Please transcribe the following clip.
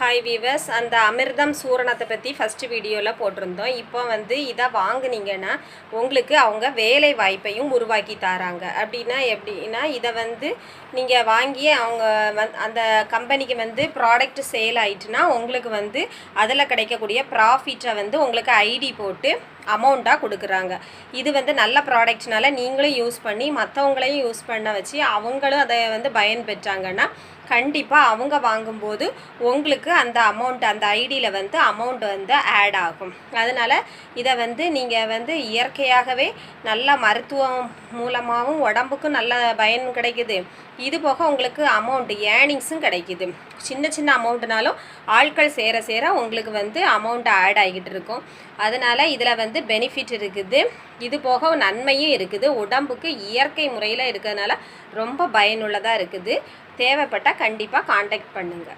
Hi viewers, அந்த அமிர்தம் சூரணத்தை பற்றி ஃபஸ்ட்டு வீடியோவில் போட்டிருந்தோம். இப்போ இதை வாங்குனீங்கன்னா உங்களுக்கு அவங்க வேலை வாய்ப்பையும் உருவாக்கி தராங்க. அப்படின்னா எப்படின்னா, இதை நீங்கள் வாங்கி அவங்க அந்த கம்பெனிக்கு ப்ராடக்ட் சேல் ஆயிட்டுனா உங்களுக்கு அதில் கிடைக்கக்கூடிய ப்ராஃபிட்டை உங்களுக்கு ஐடி போட்டு அமௌண்ட்டாக கொடுக்குறாங்க. இது நல்ல ப்ராடக்ட்னால நீங்களும் யூஸ் பண்ணி மற்றவங்களையும் யூஸ் பண்ண வச்சு அவங்களும் அதை பயன் பெற்றாங்கன்னா கண்டிப்பாக அவங்க வாங்கும்போது உங்களுக்கு அந்த அமௌண்ட் அந்த ஐடியில் அமௌண்ட் ஆட் ஆகும். அதனால் இதை நீங்கள் இயற்கையாகவே நல்ல மருத்துவம் மூலமாகவும் உடம்புக்கும் நல்ல பயன் கிடைக்குது. இது போக உங்களுக்கு அமௌண்ட் ஏர்னிங்ஸும் கிடைக்குது. சின்ன சின்ன அமௌண்ட்னாலும் ஆட்கள் சேர சேர உங்களுக்கு அமௌண்ட் ஆட் ஆகிக்கிட்டு இருக்கும். அதனால் இதில் பெனிஃபிட் இருக்குது. இது போக நன்மையும் இருக்குது. உடம்புக்கு இயற்கை முறையில் இருக்கிறதுனால ரொம்ப பயனுள்ளதாக இருக்குது. தேவைப்பட்டால் கண்டிப்பாக காண்டாக்ட் பண்ணுங்கள்.